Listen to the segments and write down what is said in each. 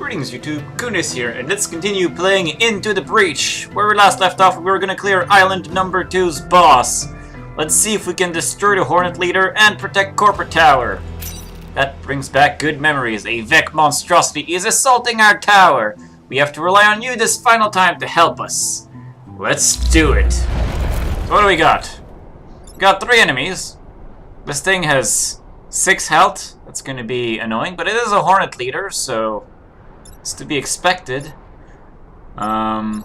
Greetings YouTube, Khundes here, and let's continue playing Into the Breach. Where we last left off, we were gonna clear Island number 2's boss. Let's see if we can destroy the Hornet Leader and protect Corporate Tower. That brings back good memories. A Vec monstrosity is assaulting our tower. We have to rely on you this final time to help us. Let's do it. So what do we got? We got 3 enemies. This thing has 6 health. That's gonna be annoying, but it is a Hornet Leader, so it's to be expected. Also,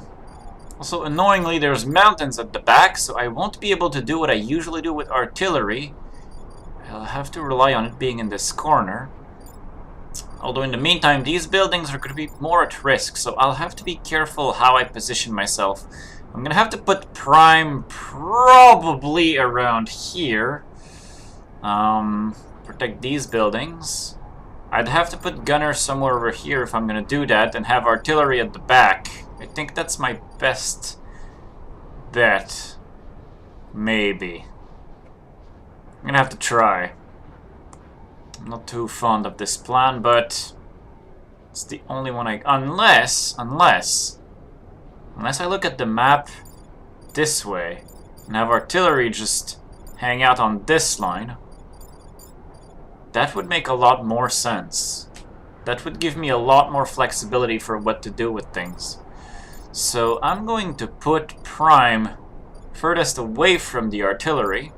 annoyingly, there's mountains at the back, so I won't be able to do what I usually do with artillery. I'll have to rely on it being in this corner. Although in the meantime, these buildings are going to be more at risk, so I'll have to be careful how I position myself. I'm going to have to put Prime probably around here. Protect these buildings. I'd have to put Gunner somewhere over here if I'm going to do that, and have artillery at the back. I think that's my best bet. Maybe. I'm going to have to try. I'm not too fond of this plan, but it's the only one I... Unless I look at the map this way and have artillery just hang out on this line. That would make a lot more sense. That would give me a lot more flexibility for what to do with things. So I'm going to put Prime furthest away from the artillery.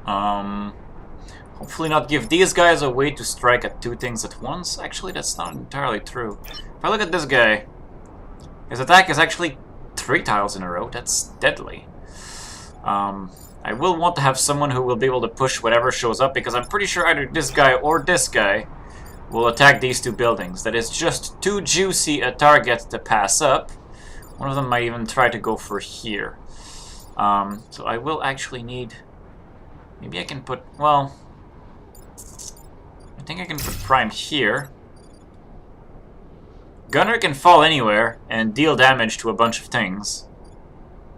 Hopefully not give these guys a way to strike at 2 things at once. Actually, that's not entirely true. If I look at this guy, his attack is actually 3 tiles in a row. That's deadly. I will want to have someone who will be able to push whatever shows up, because I'm pretty sure either this guy or this guy will attack these 2 buildings. That is just too juicy a target to pass up. One of them might even try to go for here. So I will actually need... Maybe I can put... Well... I think I can put Prime here. Gunner can fall anywhere and deal damage to a bunch of things.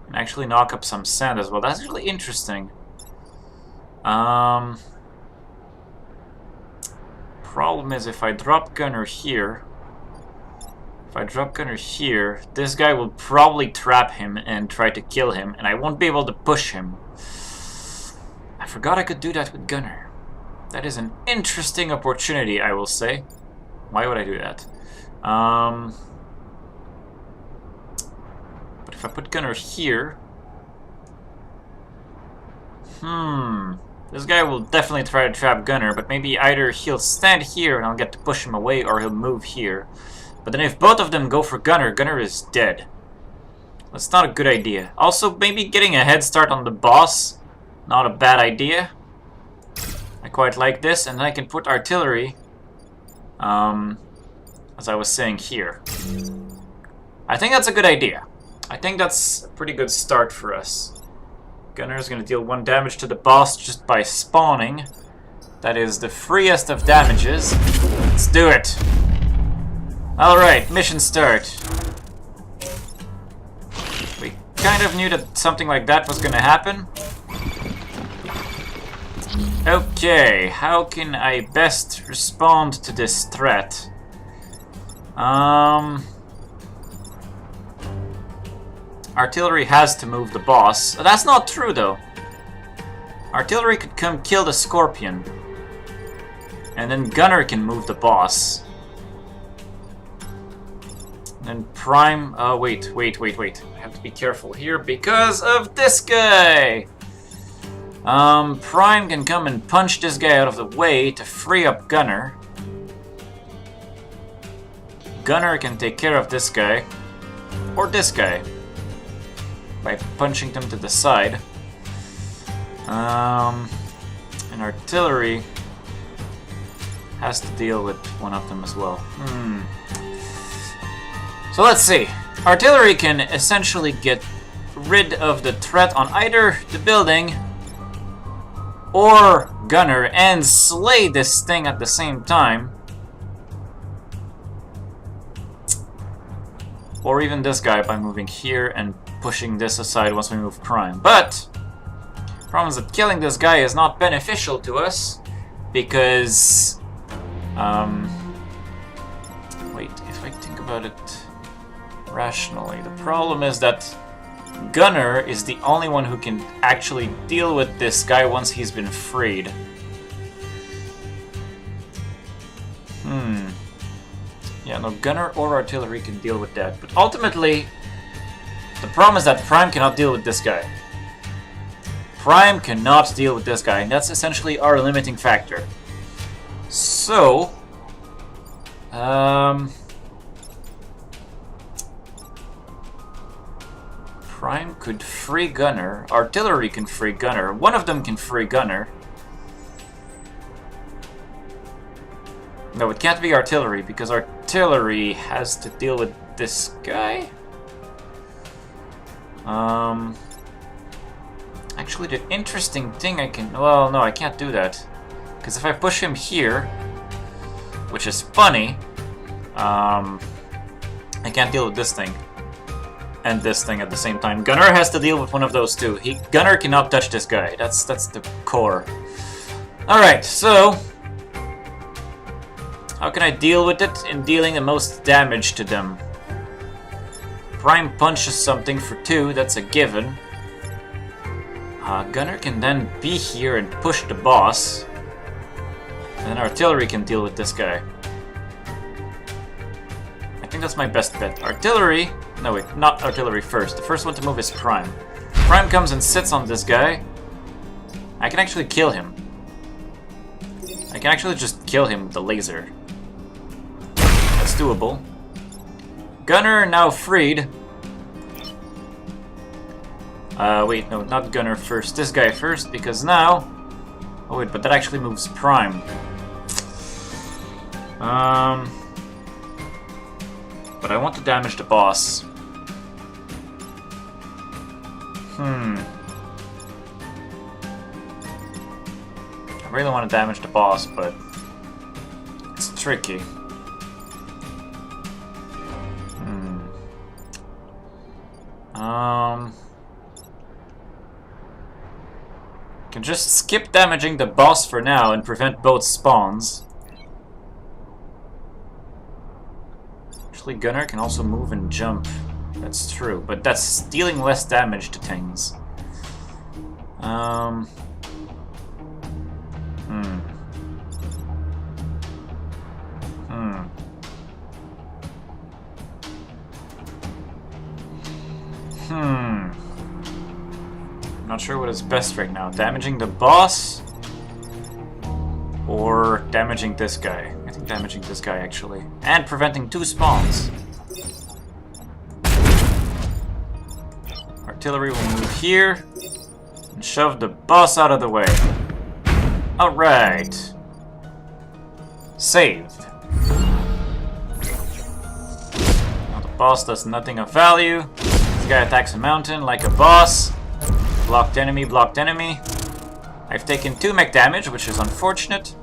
And actually knock up some sand as well. That's really interesting. Problem is, if I drop Gunner here... this guy will probably trap him and try to kill him, and I won't be able to push him. I forgot I could do that with Gunner. That is an interesting opportunity, I will say. Why would I do that? But if I put Gunner here... This guy will definitely try to trap Gunner, but maybe either he'll stand here and I'll get to push him away, or he'll move here. But then if both of them go for Gunner, Gunner is dead. That's not a good idea. Also, maybe getting a head start on the boss, not a bad idea. I quite like this, and then I can put artillery, as I was saying, here. I think that's a good idea. I think that's a pretty good start for us. Gunner is going to deal 1 damage to the boss just by spawning. That is the freest of damages. Let's do it. Alright, mission start. We kind of knew that something like that was going to happen. Okay, how can I best respond to this threat? Artillery has to move the boss. That's not true, though. Artillery could come kill the Scorpion. And then Gunner can move the boss. And then Prime... Oh, wait. I have to be careful here because of this guy! Prime can come and punch this guy out of the way to free up Gunner. Gunner can take care of this guy. Or this guy. By punching them to the side. And artillery has to deal with one of them as well. So let's see. Artillery can essentially get rid of the threat on either the building or Gunner and slay this thing at the same time. Or even this guy by moving here and pushing this aside once we move Prime. But the problem is that killing this guy is not beneficial to us because think about it rationally. The problem is that Gunner is the only one who can actually deal with this guy once he's been freed. Yeah, no, Gunner or Artillery can deal with that. But ultimately, the problem is that Prime cannot deal with this guy. Prime cannot deal with this guy, and that's essentially our limiting factor. So, Prime could free Gunner. Artillery can free Gunner. One of them can free Gunner. No, it can't be Artillery, because Artillery has to deal with this guy. Actually, the interesting thing I can... Well, no, I can't do that. Because if I push him here, which is funny, I can't deal with this thing and this thing at the same time. Gunner has to deal with one of those two. Gunner cannot touch this guy. That's the core. Alright, so... how can I deal with it in dealing the most damage to them? Prime punches something for 2, that's a given. Gunner can then be here and push the boss. And then Artillery can deal with this guy. I think that's my best bet. Artillery... No, wait, not Artillery first. The first one to move is Prime. Prime comes and sits on this guy. I can actually kill him. I can actually just kill him with the laser. That's doable. Gunner now freed. Wait, no, not Gunner first. This guy first, because now... Oh wait, but that actually moves Prime. But I want to damage the boss. I really want to damage the boss, but... it's tricky. Can just skip damaging the boss for now and prevent both spawns. Actually, Gunner can also move and jump. That's true, but that's dealing less damage to things. Not sure what is best right now. Damaging the boss or damaging this guy. I think damaging this guy actually. And preventing 2 spawns. Artillery will move here and shove the boss out of the way. Alright. Saved. Now the boss does nothing of value. This guy attacks a mountain like a boss. Blocked enemy, blocked enemy. I've taken 2 mech damage, which is unfortunate.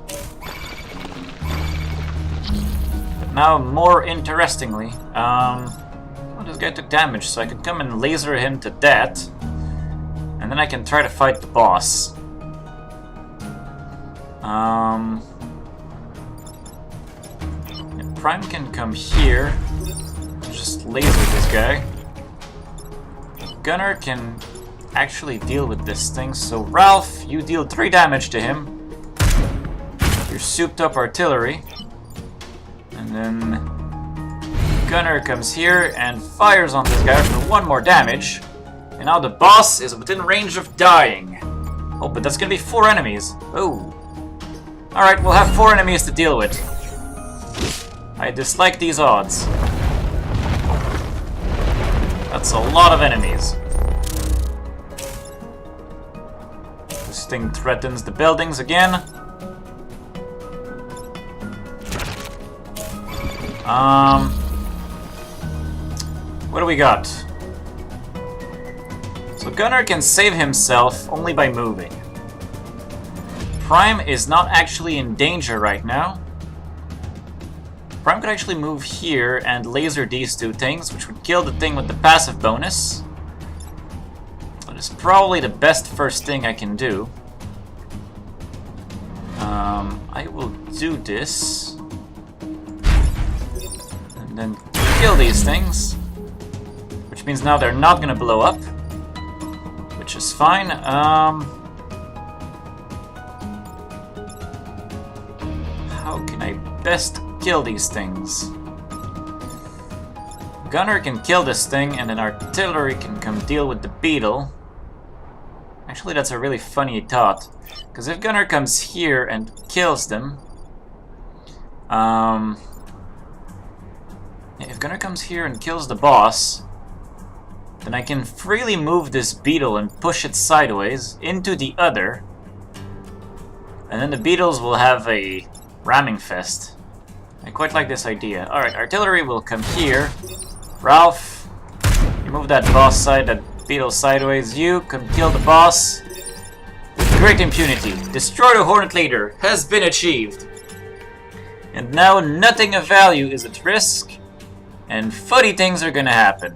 But now, more interestingly, well, this guy took damage, so I can come and laser him to death. And then I can try to fight the boss. Prime can come here. Just laser this guy. Gunner can actually deal with this thing, so Ralph, you deal 3 damage to him. Your souped up artillery. And then Gunner comes here and fires on this guy for 1 more damage. And now the boss is within range of dying. Oh, but that's gonna be 4 enemies. Oh. Alright, we'll have 4 enemies to deal with. I dislike these odds. That's a lot of enemies. This thing threatens the buildings again. What do we got? So Gunner can save himself only by moving. Prime is not actually in danger right now. Prime could actually move here and laser these 2 things, which would kill the thing with the passive bonus. That is probably the best first thing I can do. I will do this. And then kill these things. Which means now they're not gonna blow up. Which is fine. How can I best kill these things? Gunner can kill this thing, and then artillery can come deal with the beetle. Actually, that's a really funny thought. Because if Gunner comes here and kills them... if Gunner comes here and kills the boss, then I can freely move this beetle and push it sideways into the other. And then the beetles will have a ramming fest. I quite like this idea. Alright, artillery will come here. Ralph, you move that boss side, that beetle sideways. You can kill the boss with great impunity. Destroy the Hornet Leader has been achieved. And now nothing of value is at risk, and funny things are gonna happen.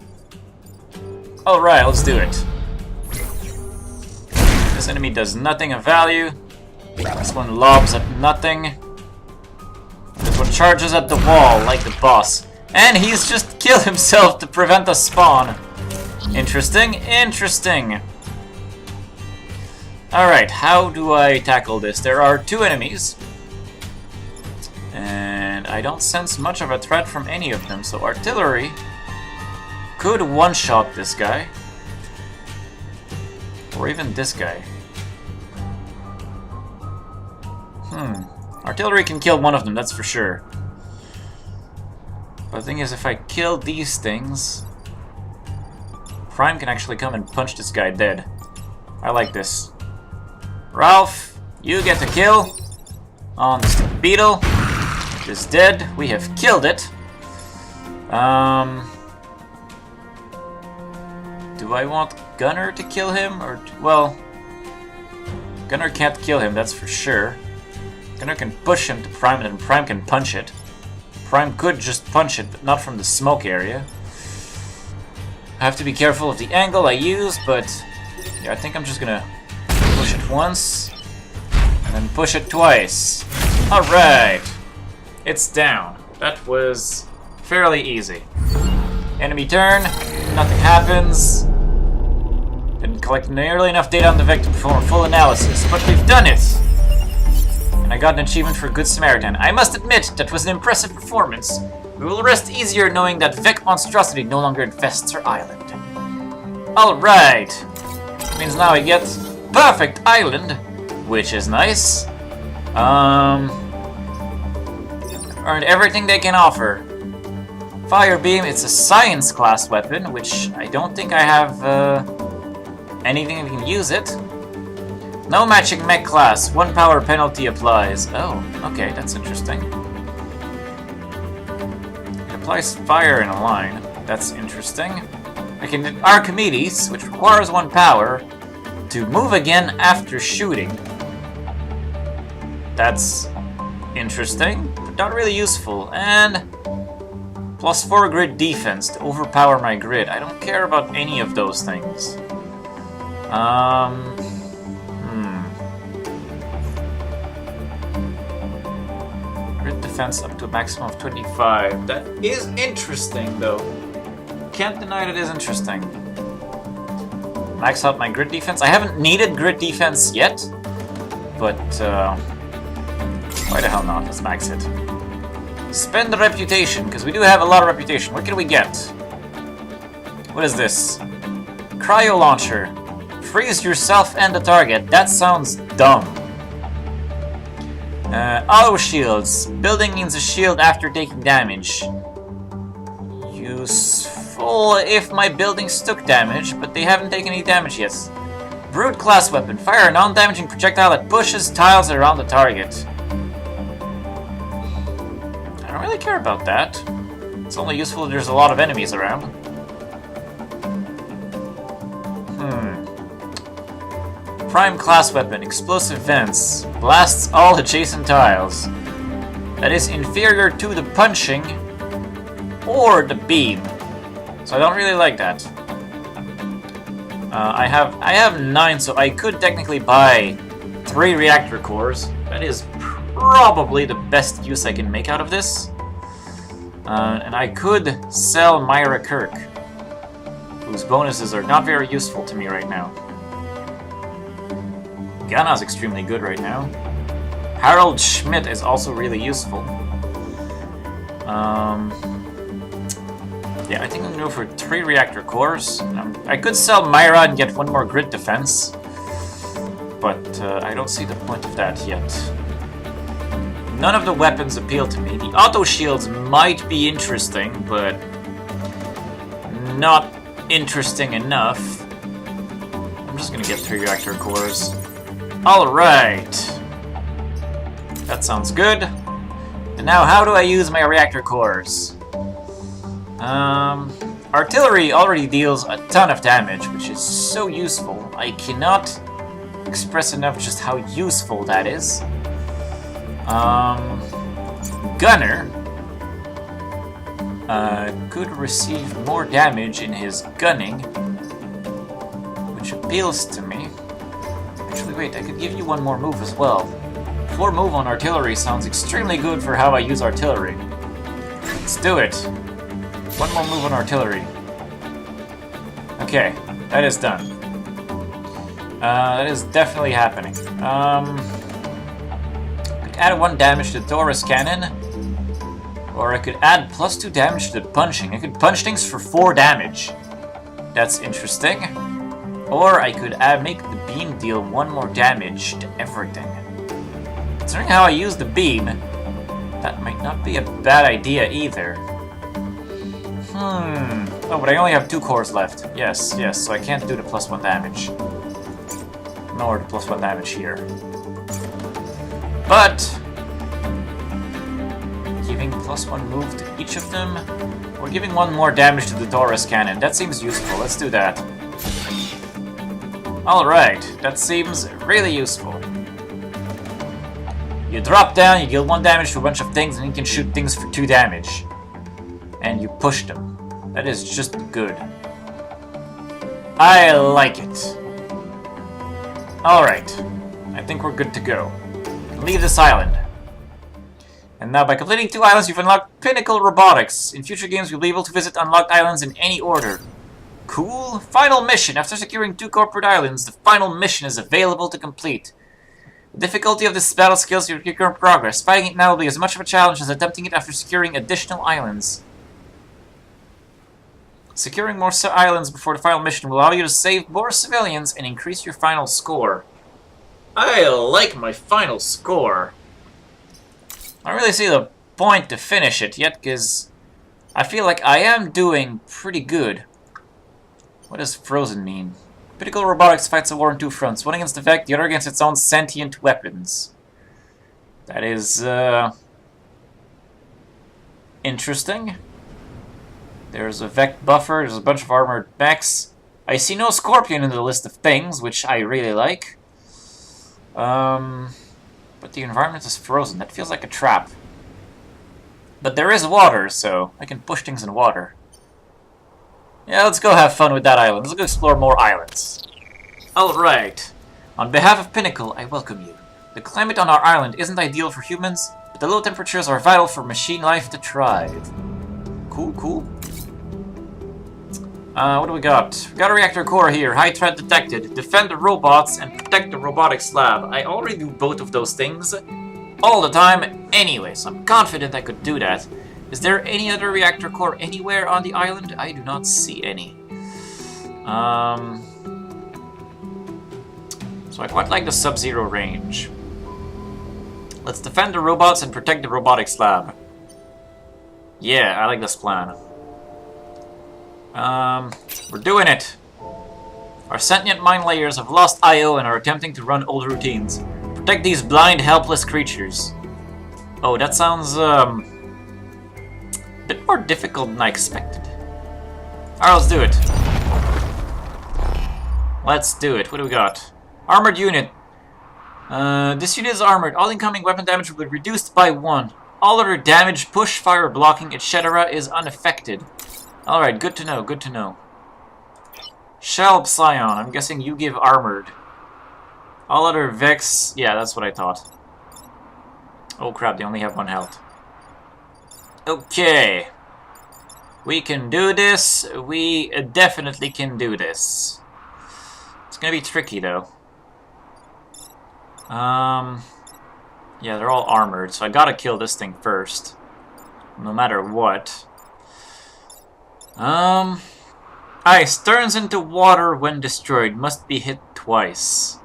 Alright, let's do it. This enemy does nothing of value. This one lobs at nothing. This one charges at the wall like the boss. And he's just killed himself to prevent a spawn. Interesting, interesting. Alright, how do I tackle this? There are two enemies. And I don't sense much of a threat from any of them, so artillery could one-shot this guy. Or even this guy. Artillery can kill one of them, that's for sure. But the thing is, if I kill these things, Prime can actually come and punch this guy dead. I like this. Ralph, you get the kill on this beetle. It is dead. We have killed it. Do I want Gunner to kill him? Or, well, Gunner can't kill him, that's for sure. Gunner can push him to Prime, and then Prime can punch it. Prime could just punch it, but not from the smoke area. I have to be careful of the angle I use, but yeah, I think I'm just gonna push it once, and then push it twice. Alright! It's down. That was fairly easy. Enemy turn, nothing happens. Didn't collect nearly enough data on the victim to perform a full analysis, but we've done it! And I got an achievement for Good Samaritan. I must admit, that was an impressive performance. We will rest easier knowing that Vec monstrosity no longer infests our island. Alright! Means now I get Perfect Island, which is nice. Earned everything they can offer. Fire Beam, it's a science class weapon, which I don't think I have anything that can use it. No matching mech class, 1 power penalty applies. Oh, okay, that's interesting. It applies fire in a line. That's interesting. I can do Archimedes, which requires 1 power, to move again after shooting. That's interesting, but not really useful. And +4 grid defense to overpower my grid. I don't care about any of those things. Grid defense up to a maximum of 25. That is interesting, though. Can't deny that it is interesting. Max out my grid defense. I haven't needed grid defense yet, but why the hell not? Let's max it. Spend the reputation, because we do have a lot of reputation. What can we get? What is this? Cryo launcher. Freeze yourself and the target. That sounds dumb. Auto shields. Building means a shield after taking damage. Useful if my buildings took damage, but they haven't taken any damage yet. Brute class weapon. Fire a non-damaging projectile that pushes tiles around the target. I don't really care about that. It's only useful if there's a lot of enemies around. Prime class weapon, explosive vents, blasts all adjacent tiles. That is inferior to the punching or the beam. So I don't really like that. I have 9, so I could technically buy 3 reactor cores. That is probably the best use I can make out of this. And I could sell Myra Kirk, whose bonuses are not very useful to me right now. Ghana's extremely good right now. Harold Schmidt is also really useful. Yeah, I think I'm gonna go for 3 reactor cores. I could sell Myra and get 1 more grid defense, but I don't see the point of that yet. None of the weapons appeal to me. The auto shields might be interesting, but not interesting enough. I'm just gonna get 3 reactor cores. Alright! That sounds good. And now how do I use my reactor cores? Artillery already deals a ton of damage, which is so useful. I cannot express enough just how useful that is. Gunner could receive more damage in his gunning, which appeals to me. Actually, wait, I could give you 1 more move as well. 4 move on artillery sounds extremely good for how I use artillery. Let's do it. 1 more move on artillery. Okay, that is done. That is definitely happening. I could add 1 damage to the Taurus cannon, or I could add +2 damage to the punching. I could punch things for 4 damage. That's interesting. Or I could make the beam deal 1 more damage to everything. Considering how I use the beam, that might not be a bad idea either. Oh, but I only have 2 cores left. Yes, so I can't do the +1 damage. Nor the +1 damage here. But giving +1 move to each of them, or giving 1 more damage to the Taurus cannon. That seems useful. Let's do that. Alright, that seems really useful. You drop down, you deal 1 damage to a bunch of things, and you can shoot things for 2 damage. And you push them. That is just good. I like it. Alright, I think we're good to go. Leave this island. And now by completing 2 islands, you've unlocked Pinnacle Robotics. In future games, you'll be able to visit unlocked islands in any order. Cool. Final mission. After securing 2 corporate islands, the final mission is available to complete. The difficulty of this battle scales your current progress. Fighting it now will be as much of a challenge as attempting it after securing additional islands. Securing more islands before the final mission will allow you to save more civilians and increase your final score. I like my final score. I don't really see the point to finish it yet, because I feel like I am doing pretty good. What does frozen mean? Pinnacle Robotics fights a war on 2 fronts, one against the Vec, the other against its own sentient weapons. That is, interesting. There's a Vec buffer, there's a bunch of armored mechs. I see no Scorpion in the list of things, which I really like. But the environment is frozen. That feels like a trap. But there is water, so I can push things in water. Yeah, let's go have fun with that island. Let's go explore more islands. Alright. On behalf of Pinnacle, I welcome you. The climate on our island isn't ideal for humans, but the low temperatures are vital for machine life to thrive. Cool. What do we got? We got a reactor core here. High threat detected. Defend the robots and protect the robotics lab. I already do both of those things all the time anyway, so I'm confident I could do that. Is there any other reactor core anywhere on the island? I do not see any. So I quite like the sub-zero range. Let's defend the robots and protect the robotics lab. Yeah, I like this plan. We're doing it. Our sentient mind layers have lost I/O and are attempting to run old routines. Protect these blind, helpless creatures. Oh, that sounds, a bit more difficult than I expected. Alright, let's do it. Let's do it. What do we got? Armored unit. This unit is armored. All incoming weapon damage will be reduced by 1. All other damage, push, fire, blocking, etc. is unaffected. Alright, good to know, good to know. Shell Psion, I'm guessing you give armored. All other Vex, yeah, that's what I thought. Oh crap, they only have 1 health. Okay. We can do this. We definitely can do this. It's gonna be tricky though. Yeah, they're all armored, so I gotta kill this thing first. No matter what. Ice turns into water when destroyed. Must be hit twice.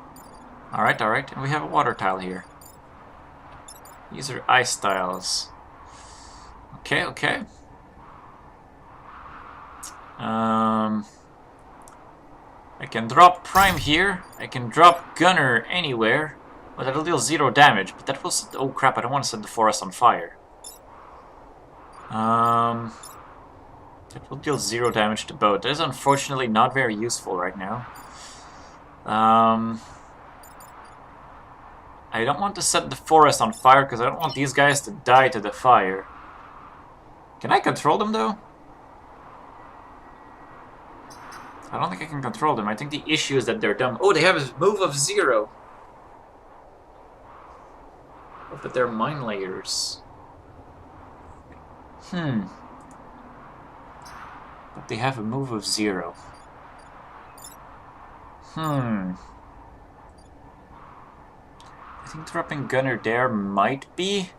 Alright, alright. And we have a water tile here. These are ice tiles. Okay, okay. I can drop Prime here. I can drop Gunner anywhere. But that'll deal 0 damage. But that will... Oh crap, I don't want to set the forest on fire. That will deal 0 damage to both. That is unfortunately not very useful right now. I don't want to set the forest on fire because I don't want these guys to die to the fire. Can I control them though? I don't think I can control them. I think the issue is that they're dumb. Oh, they have a move of 0. Oh, but they're mine layers. But they have a move of 0. I think dropping Gunner there might be...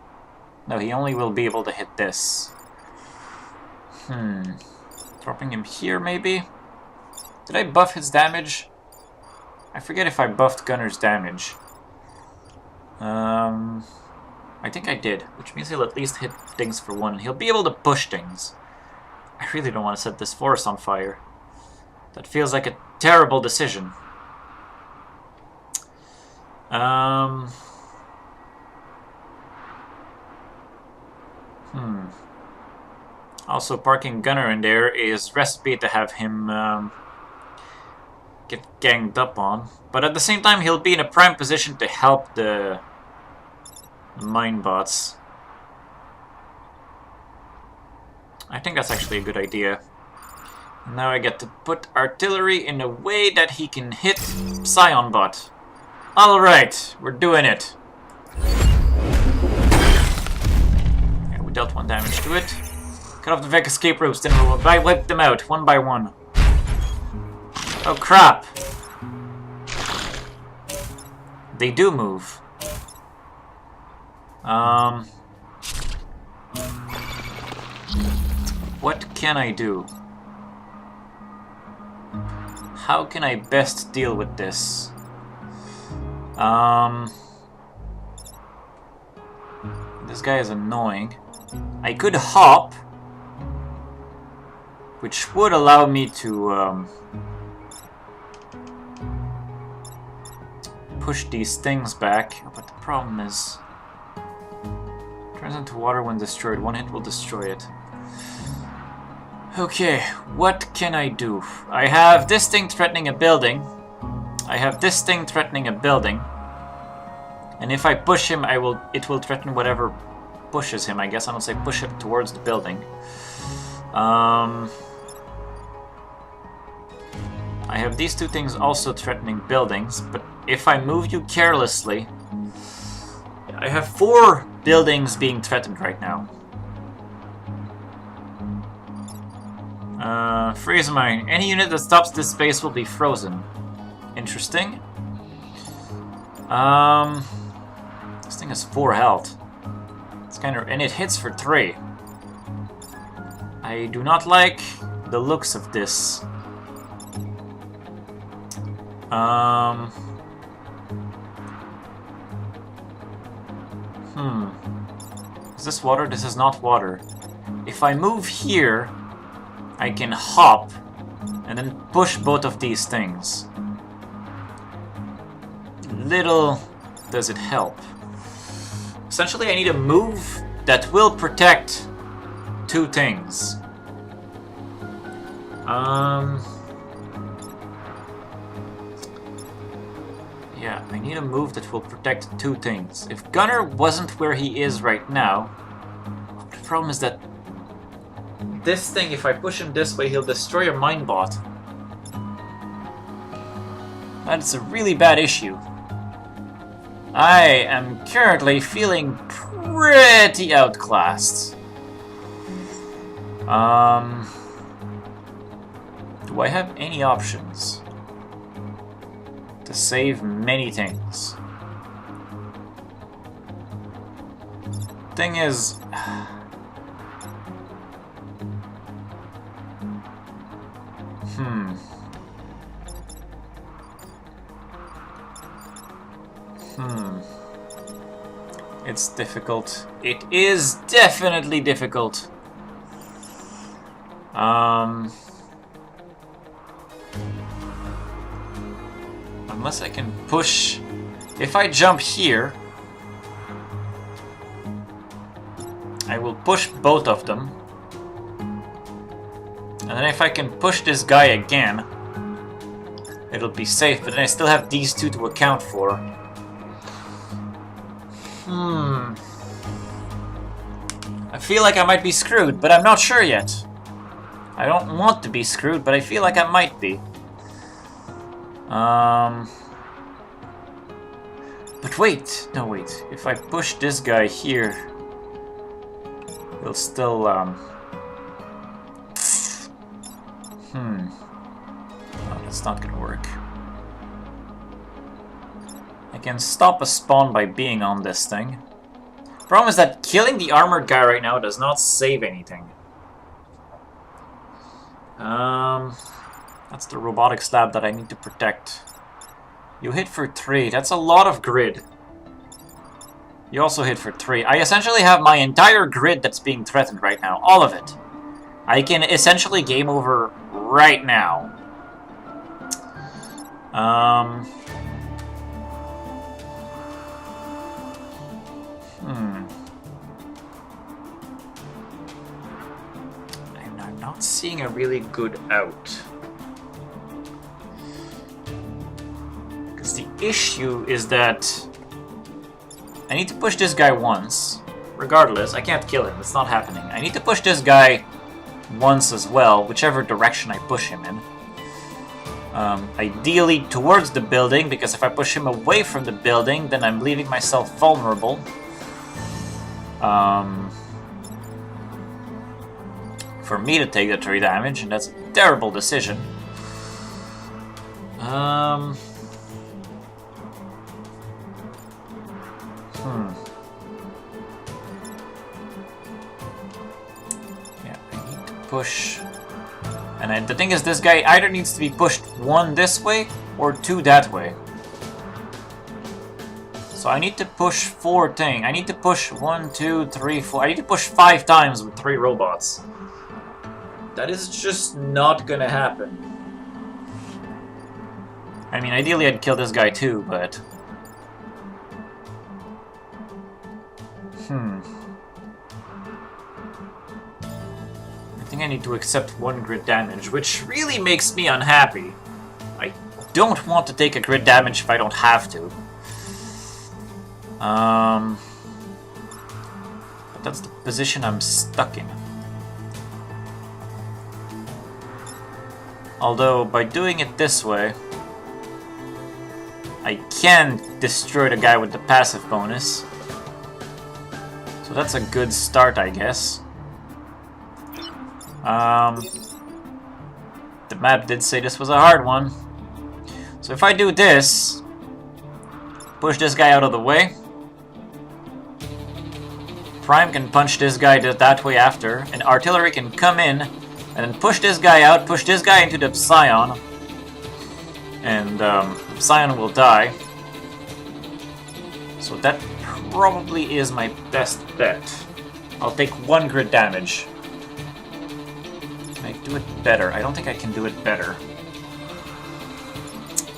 No, he only will be able to hit this. Dropping him here, maybe? Did I buff his damage? I forget if I buffed Gunner's damage. I think I did, which means he'll at least hit things for 1, and he'll be able to push things. I really don't want to set this forest on fire. That feels like a terrible decision. Also, parking Gunner in there is recipe to have him get ganged up on. But at the same time, he'll be in a prime position to help the mine bots. I think that's actually a good idea. Now I get to put artillery in a way that he can hit Scion bot. Alright, we're doing it. Yeah, we dealt 1 damage to it. Cut off the Vec escape routes, then we'll wipe them out, 1 by 1. Oh crap! They do move. What can I do? How can I best deal with this? This guy is annoying. I could hop, which would allow me to push these things back. But the problem is, turns into water when destroyed. 1 hit will destroy it. Okay, what can I do? I have this thing threatening a building. I have this thing threatening a building. And if I push him, it will threaten whatever pushes him, I guess. I don't say push him towards the building. I have these 2 things also threatening buildings, but if I move you carelessly... I have 4 buildings being threatened right now. Freeze mine. Any unit that stops this space will be frozen. Interesting. This thing has 4 health. It's kind of... and it hits for 3. I do not like the looks of this. Is this water? This is not water. If I move here, I can hop and then push both of these things. Little does it help. Essentially, I need a move that will protect 2 things. Yeah, I need a move that will protect 2 things. If Gunner wasn't where he is right now, the problem is that this thing, if I push him this way, he'll destroy a mine bot. That's a really bad issue. I am currently feeling pretty outclassed. Do I have any options to save many things? Thing is, it's difficult. It is definitely difficult. Unless I can push... If I jump here, I will push both of them. And then if I can push this guy again, it'll be safe, but then I still have these two to account for. I feel like I might be screwed, but I'm not sure yet. I don't want to be screwed, but I feel like I might be. But wait, no wait. If I push this guy here, he'll still, Oh, that's not gonna work. I can stop a spawn by being on this thing. Problem is that killing the armored guy right now does not save anything. That's the robotic slab that I need to protect. You hit for 3. That's a lot of grid. You also hit for 3. I essentially have my entire grid that's being threatened right now. All of it. I can essentially game over right now. I'm not seeing a really good out. Because the issue is that I need to push this guy once. Regardless, I can't kill him. It's not happening. I need to push this guy once as well, whichever direction I push him in. Ideally towards the building, because if I push him away from the building, then I'm leaving myself vulnerable. For me to take the 3 damage, and that's a terrible decision. Yeah, I need to push. And the thing is, this guy either needs to be pushed 1 this way or 2 that way. So I need to push 4 things. I need to push 1, 2, 3, 4. I need to push 5 times with 3 robots. That is just not gonna happen. I mean, ideally I'd kill this guy too, but... I think I need to accept 1 grid damage, which really makes me unhappy. I don't want to take a grid damage if I don't have to. But that's the position I'm stuck in. Although, by doing it this way, I can destroy the guy with the passive bonus. So that's a good start, I guess. The map did say this was a hard one. So if I do this, push this guy out of the way, Prime can punch this guy that way after, and Artillery can come in and then push this guy out, push this guy into the Psion, and Psion will die. So that probably is my best bet. I'll take 1 grid damage. Can I do it better? I don't think I can do it better.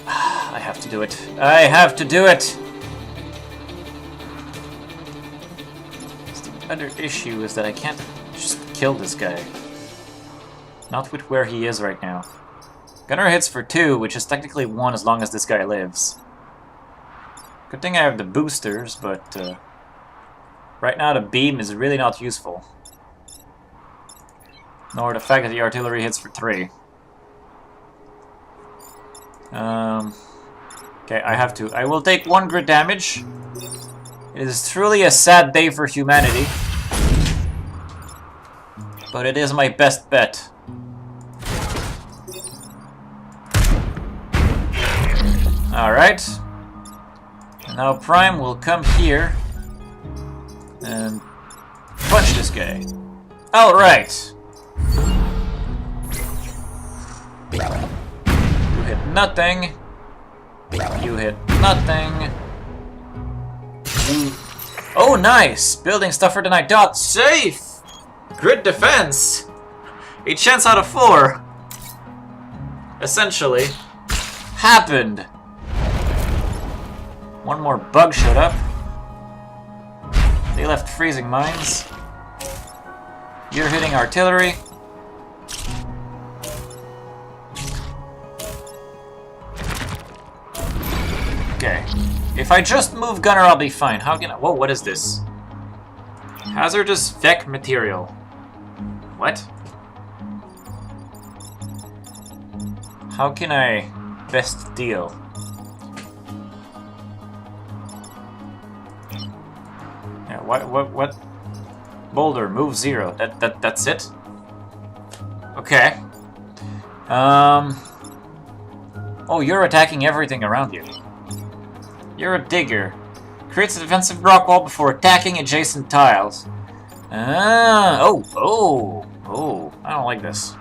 I have to do it. I have to do it! The other issue is that I can't just kill this guy. Not with where he is right now. Gunner hits for 2, which is technically 1 as long as this guy lives. Good thing I have the boosters, but right now the beam is really not useful. Nor the fact that the artillery hits for 3. Okay, I will take 1 grid damage. It is truly a sad day for humanity. but it is my best bet. Alright. And now Prime will come here and punch this guy. Alright. You hit nothing. You hit nothing. Oh, nice! Building tougher than I thought. Safe! Grid defense! A chance out of 4. Essentially. Happened. One more bug showed up. They left freezing mines. You're hitting artillery. Okay. If I just move gunner, I'll be fine. How can I... Whoa, what is this? Hazardous VEC material. What? How can I best deal? Yeah, what? Boulder, move 0. That's it? Okay. Oh, you're attacking everything around you. You're a digger. Creates a defensive rock wall before attacking adjacent tiles. Oh, I don't like this.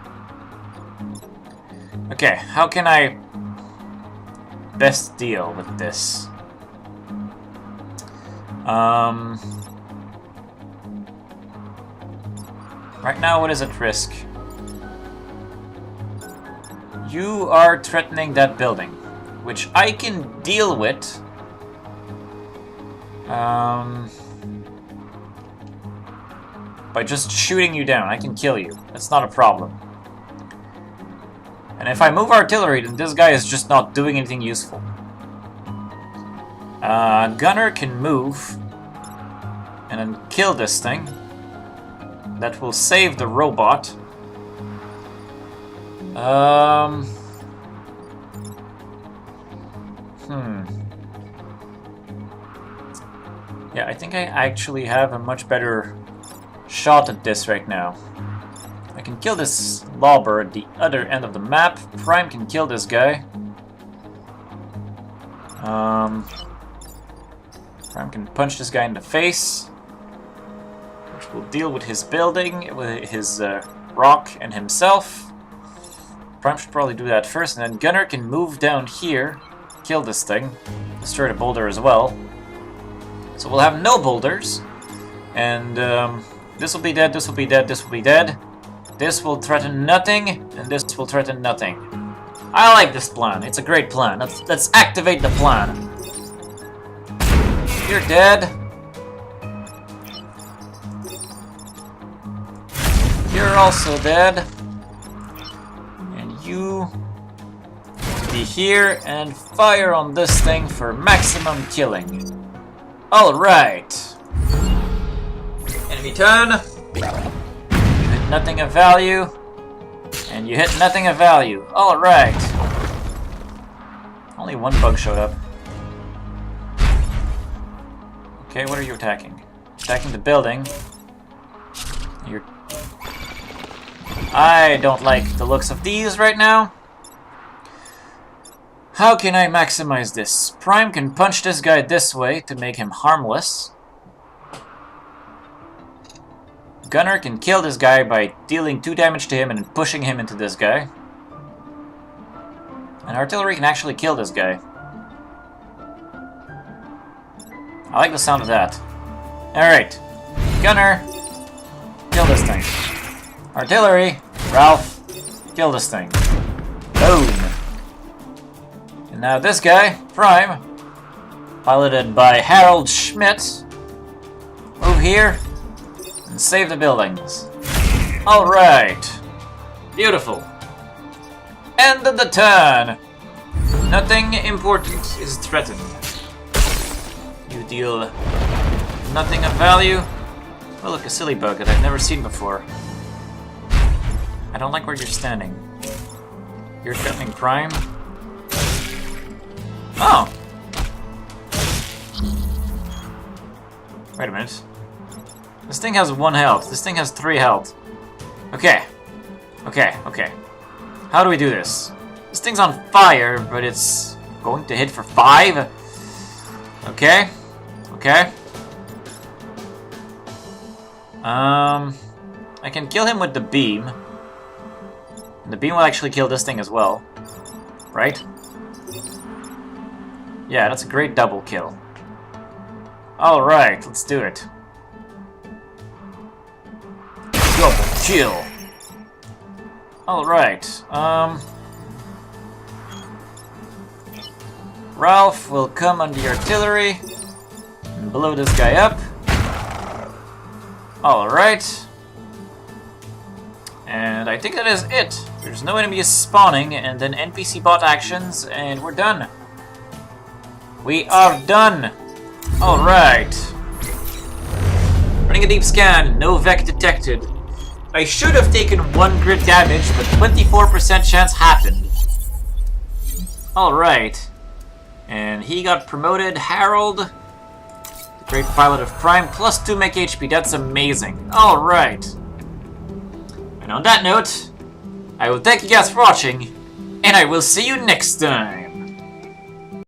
Okay, how can I best deal with this? Right now, what is at risk? You are threatening that building, which I can deal with. By just shooting you down. I can kill you. That's not a problem. And if I move artillery, then this guy is just not doing anything useful. Gunner can move and then kill this thing. That will save the robot. Yeah, I think I actually have a much better shot at this right now. I can kill this lobber at the other end of the map. Prime can kill this guy. Prime can punch this guy in the face, which will deal with his building, with his rock and himself. Prime should probably do that first, and then Gunner can move down here, kill this thing, destroy the boulder as well. So we'll have no boulders, and this will be dead, this will be dead, this will be dead. This will threaten nothing, and this will threaten nothing. I like this plan. It's a great plan. Let's activate the plan. You're dead. You're also dead. And you be here and fire on this thing for maximum killing. Alright. Enemy turn. You hit nothing of value. And you hit nothing of value. Alright. Only one bug showed up. Okay, what are you attacking? Attacking the building. You're... I don't like the looks of these right now. How can I maximize this? Prime can punch this guy this way to make him harmless. Gunner can kill this guy by dealing 2 damage to him and pushing him into this guy. And artillery can actually kill this guy. I like the sound of that. Alright. Gunner, kill this thing. Artillery, Ralph, kill this thing. Boom. And now this guy, Prime, piloted by Harold Schmidt, move here and save the buildings. Alright. Beautiful. End of the turn. Nothing important is threatened. You deal nothing of value. Oh look, a silly bug that I've never seen before. I don't like where you're standing. You're threatening Prime? Oh! Wait a minute. This thing has 1 health. This thing has 3 health. Okay. Okay, okay. How do we do this? This thing's on fire, but it's going to hit for 5? Okay. Okay. I can kill him with the beam. And the beam will actually kill this thing as well. Right? Yeah, that's a great double kill. Alright, let's do it. Double kill. Alright, Ralph will come on the artillery and blow this guy up. Alright. And I think that is it. There's no enemies spawning, and then NPC bot actions, and we're done. We are done! Alright. Running a deep scan, no Vec detected. I should have taken 1 grid damage, but 24% chance happened. Alright. And he got promoted, Harold. The great pilot of crime, plus 2 mech HP, that's amazing. Alright. And on that note, I will thank you guys for watching, and I will see you next time.